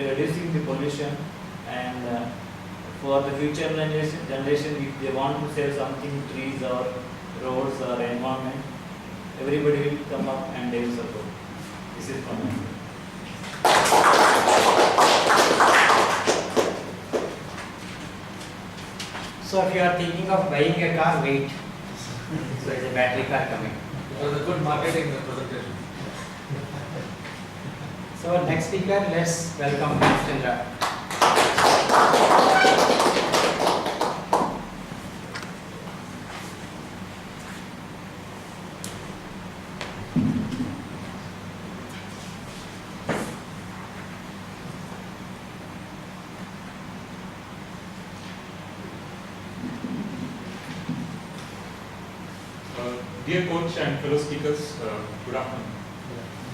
reducing the pollution, and for the future generation, if they want to save something, trees or roads or environment, everybody will come up and they will support. This is from me. So if you are thinking of buying a car, wait. So it's a battery car coming. It was a good marketing presentation. So next speaker, let's welcome Chandra. Dear coach and fellow speakers, good afternoon.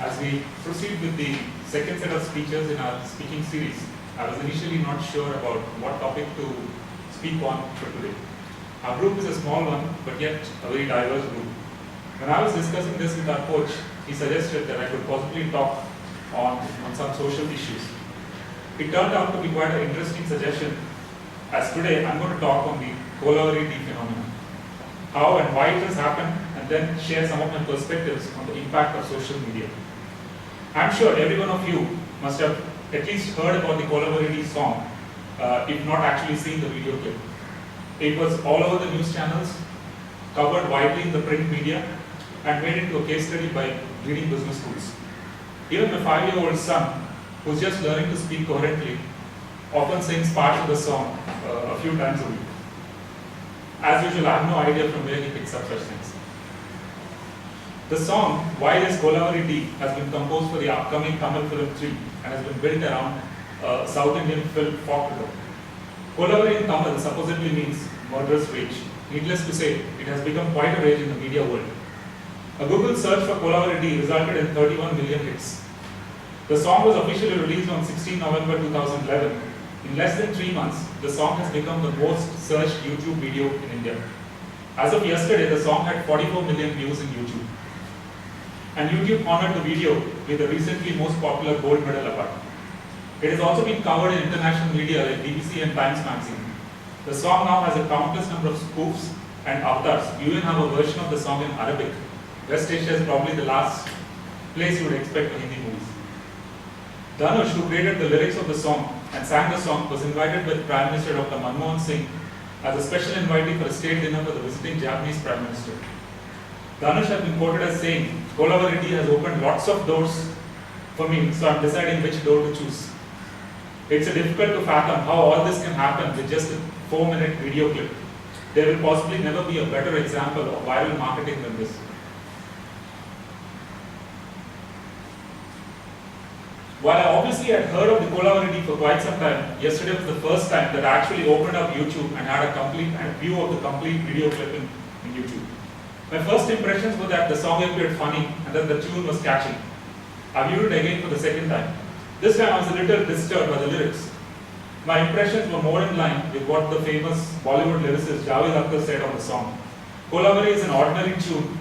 As we proceed with the second set of speeches in our speaking series, I was initially not sure about what topic to speak on for today. Our group is a small one, but yet a very diverse group. When I was discussing this with our coach, he suggested that I could possibly talk on some social issues. It turned out to be quite an interesting suggestion, as today I'm going to talk on the collaborative phenomenon, how and why it has happened, and then share some of my perspectives on the impact of social media. I'm sure every one of you must have at least heard about the Collabority song, if not actually seen the video clip. It was all over the news channels, covered widely in the print media, and made into a case study by leading business schools. Even my 5-year-old son, who's just learning to speak coherently, often sings parts of the song a few times a week. As usual, I have no idea from where he picks up such things. The song, Why This Collabority, has been composed for the upcoming Tamil film 3 and has been built around South Indian film folklore. Collabority in Tamil supposedly means murderous rage. Needless to say, it has become quite a rage in the media world. A Google search for Collabority resulted in 31 million hits. The song was officially released on 16 November 2011. In less than 3 months, the song has become the most searched YouTube video in India. As of yesterday, the song had 44 million views in YouTube. And YouTube honored the video with the recently most popular gold medal award. It has also been covered in international media like BBC and Times Magazine. The song now has a countless number of spoofs and avatars. You even have a version of the song in Arabic. West Asia is probably the last place you would expect for Hindi movies. Dhanush, who created the lyrics of the song and sang the song, was invited by Prime Minister Dr. Manmohan Singh as a special invitee for a state dinner for the visiting Japanese Prime Minister. Dhanush has been quoted as saying, "Collabority has opened lots of doors for me, so I'm deciding which door to choose." It's difficult to fathom how all this can happen with just a 4-minute video clip. There will possibly never be a better example of viral marketing than this. While I obviously had heard of the Collabority for quite some time, yesterday was the first time that I actually opened up YouTube and had a view of the complete video clip in YouTube. My first impressions were that the song appeared funny and that the tune was catchy. I viewed it again for the second time. This time I was a little disturbed by the lyrics. My impressions were more in line with what the famous Bollywood lyricist Javed Akhtar said on the song. Collabority is an ordinary tune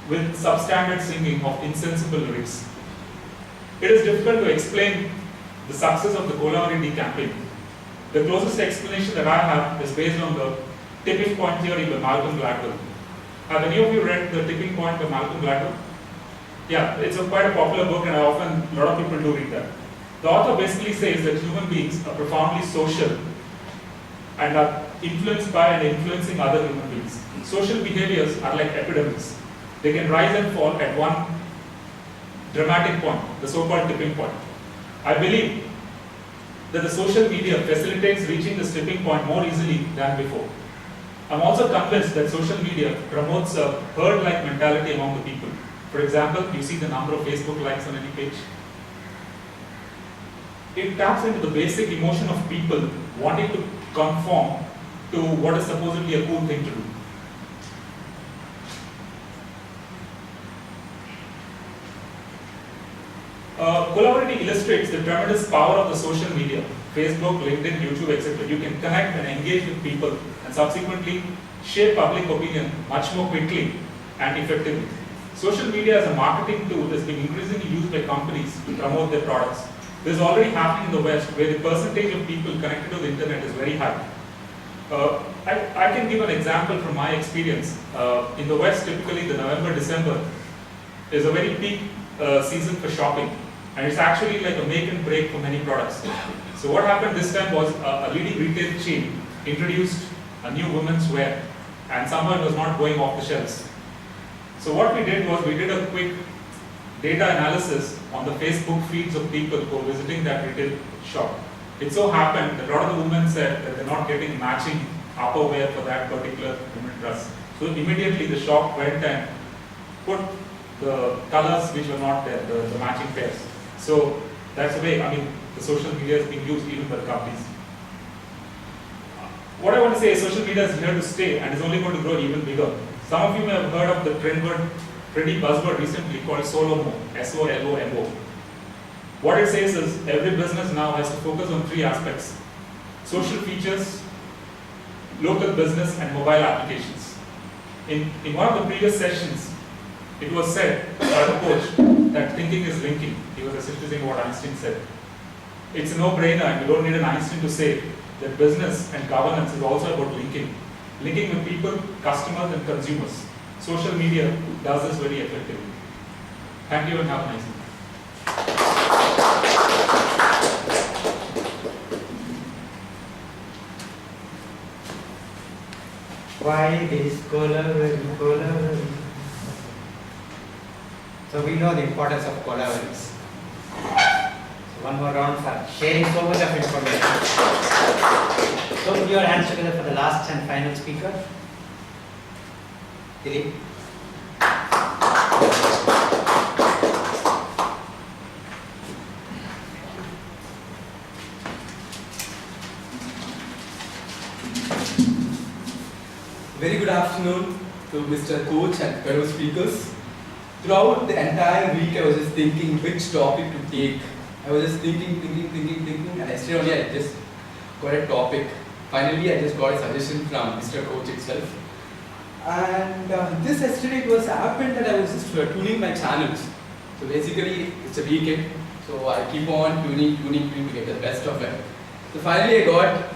with substandard singing of insensible lyrics. It is difficult to explain the success of the Collabority campaign. The closest explanation that I have is based on the tipping point theory by Malcolm Gladwell. Have any of you read The Tipping Point by Malcolm Gladwell? Yeah, it's quite a popular book and a lot of people do read that. The author basically says that human beings are profoundly social and are influenced by and influencing other human beings. Social behaviors are like epidemics. They can rise and fall at one dramatic point, the so-called tipping point. I believe that the social media facilitates reaching this tipping point more easily than before. I'm also convinced that social media promotes a herd-like mentality among the people. For example, you see the number of Facebook likes on any page. It taps into the basic emotion of people wanting to conform to what is supposedly a cool thing to do. Collabority illustrates the tremendous power of the social media, Facebook, LinkedIn, YouTube, etc. You can connect and engage with people and subsequently shape public opinion much more quickly and effectively. Social media as a marketing tool is being increasingly used by companies to promote their products. This is already happening in the West, where the percentage of people connected to the internet is very high. I can give an example from my experience. In the West, typically the November, December is a very peak season for shopping, and it's actually like a make and break for many products. So what happened this time was a leading retail chain introduced a new women's wear, and somehow it was not going off the shelves. So what we did was we did a quick data analysis on the Facebook feeds of people who were visiting that retail shop. It so happened that a lot of the women said that they're not getting matching upperwear for that particular women dress. So immediately the shop went and put the colors which were not there, the matching pairs. So that's the way, I mean, the social media is being used even by the companies. What I want to say is social media is here to stay and is only going to grow even bigger. Some of you may have heard of the trendy buzzword recently called SOLOMO, S-O-L-O-M-O. What it says is every business now has to focus on three aspects: social features, local business, and mobile applications. In one of the previous sessions, it was said by the coach that thinking is linking. He was essentially saying what Einstein said. It's a no-brainer, and you don't need an Einstein to say that business and governance is also about linking. Linking with people, customers, and consumers. Social media does this very effectively. Thank you and have a nice day. Why this collaboration? So we know the importance of collaboration. So one more round for sharing so much of information. So put your hands together for the last and final speaker. Dilip. Very good afternoon to Mr. Coach and fellow speakers. Throughout the entire week, I was just thinking which topic to take. I was just thinking, and yesterday only I just got a topic. Finally, I just got a suggestion from Mr. Coach itself. And this yesterday it was happened that I was just tuning my channels. So basically, it's a weekend, so I keep on tuning to get the best of it. So finally, I got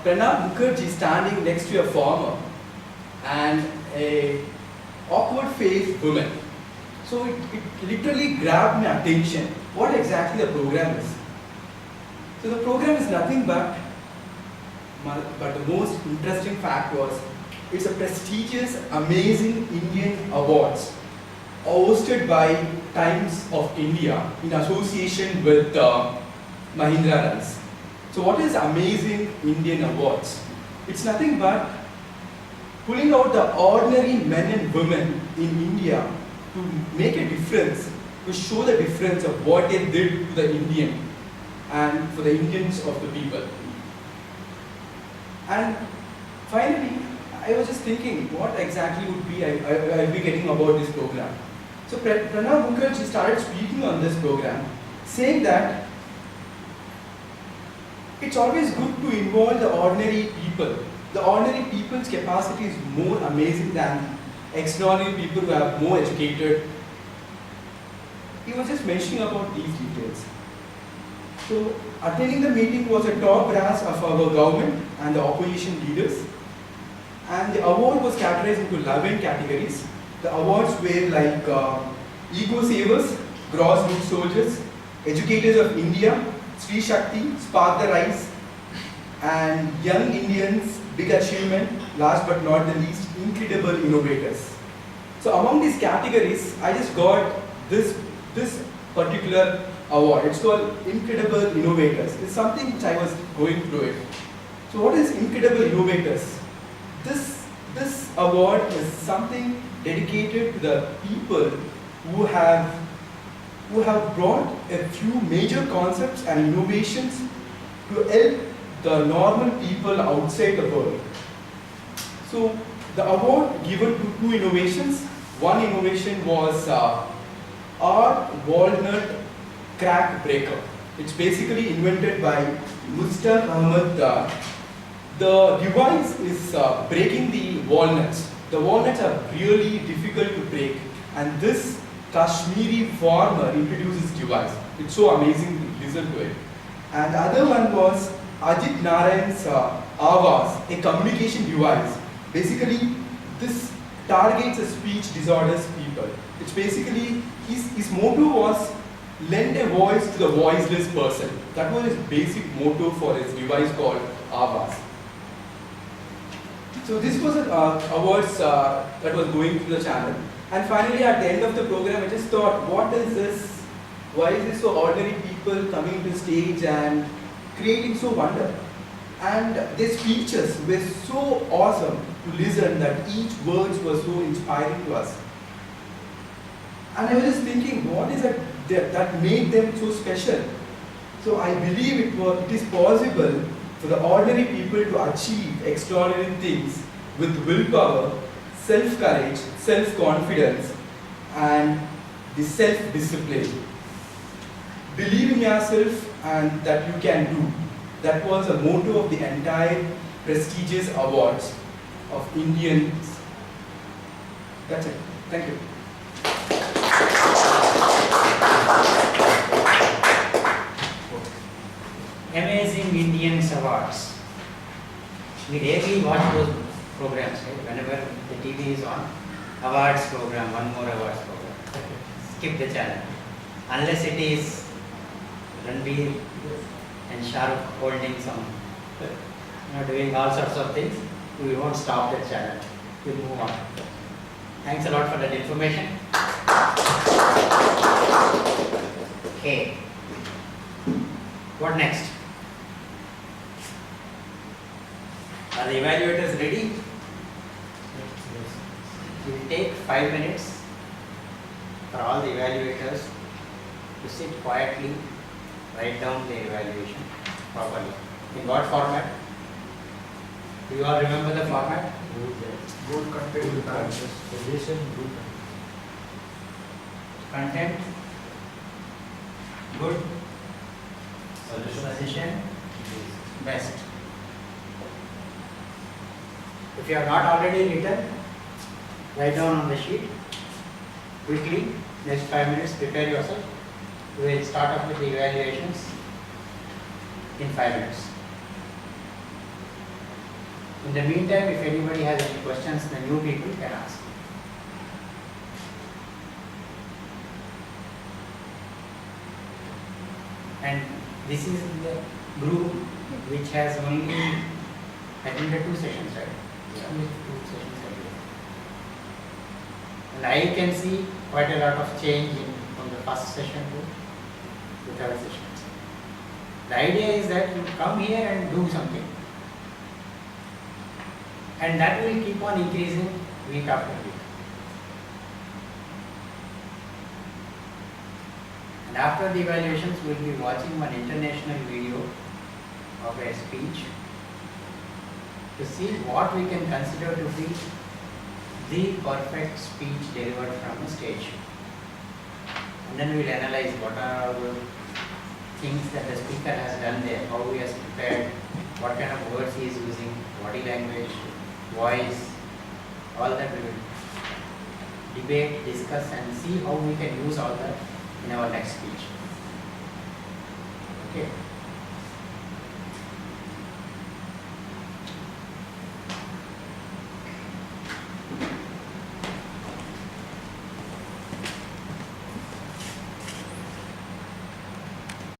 Pranab Mukherjee standing next to a farmer and a awkward faced woman. So it literally grabbed my attention. What exactly the program is? So the program is nothing but the most interesting fact was it's a prestigious, amazing Indian awards hosted by Times of India in association with Mahindra Rice. So what is Amazing Indian Awards? It's nothing but pulling out the ordinary men and women in India to make a difference, to show the difference of what they did to the Indian and for the Indians of the people. And finally, I was just thinking what exactly would be I'll be getting about this program. So Pranab Mukherjee started speaking on this program, saying that it's always good to involve the ordinary people. The ordinary people's capacity is more amazing than extraordinary people who are more educated. He was just mentioning about these details. So attending the meeting was a top brass of our government and the opposition leaders. And the award was categorized into 11 categories. The awards were like Eco-Savers, Gross Root Soldiers, Educators of India, Sri Shakti, Spark the Rise, and Young Indians, Big Achievement, last but not the least, Incredible Innovators. So among these categories, I just got this particular award. It's called Incredible Innovators. It's something which I was going through it. So what is Incredible Innovators? This award is something dedicated to the people who have brought a few major concepts and innovations to help the normal people outside the world. So the award given to two innovations. One innovation was our walnut crack breaker. It's basically invented by Mustaq Ahmed. The device is breaking the walnuts. The walnuts are really difficult to break, and this Kashmiri farmer introduced this device. It's so amazing to listen to it. And the other one was Ajit Narayan's Avas, a communication device. Basically, this targets a speech disorders people. Which basically, his motto was lend a voice to the voiceless person. That was his basic motto for his device called Avas. So this was awards that was going through the channel. And finally, at the end of the program, I just thought, what is this? Why is this so ordinary people coming to stage and creating so wonder? And their speeches were so awesome to listen that each words was so inspiring to us. And I was just thinking, what is it that made them so special? So I believe it is possible for the ordinary people to achieve extraordinary things with willpower, self-courage, self-confidence, and the self-discipline. Believe in yourself and that you can do. That was the motto of the entire prestigious awards of Indians. That's it. Thank you. Amazing Indians Awards. We daily watch those programs, right? Whenever the TV is on, awards program, one more awards program. Skip the channel. Unless it is Ranbir and Shahrukh holding some, doing all sorts of things, we won't stop the channel. We'll move on. Thanks a lot for that information. Okay. What next? Are the evaluators ready? It will take 5 minutes for all the evaluators to sit quietly, write down their evaluation properly. In what format? Do you all remember the format? Good content with answers. Suggestion, good Content, good, suggestion, best. If you have not already written, write down on the sheet quickly. Next 5 minutes, prepare yourself. We will start off with the evaluations in 5 minutes. In the meantime, if anybody has any questions, the new people can ask. And this is the group which has only attended 2 sessions, right? Only 2 sessions a year. And I can see quite a lot of change from the first session to the 3rd session. The idea is that you come here and do something. And that will keep on increasing week after week. And after the evaluations, we will be watching one international video of a speech to see what we can consider to be the perfect speech delivered from a stage. And then we will analyze what are the things that the speaker has done there, how he has prepared, what kind of words he is using, body language, voice, all that we will debate, discuss and see how we can use all that in our next speech. Okay.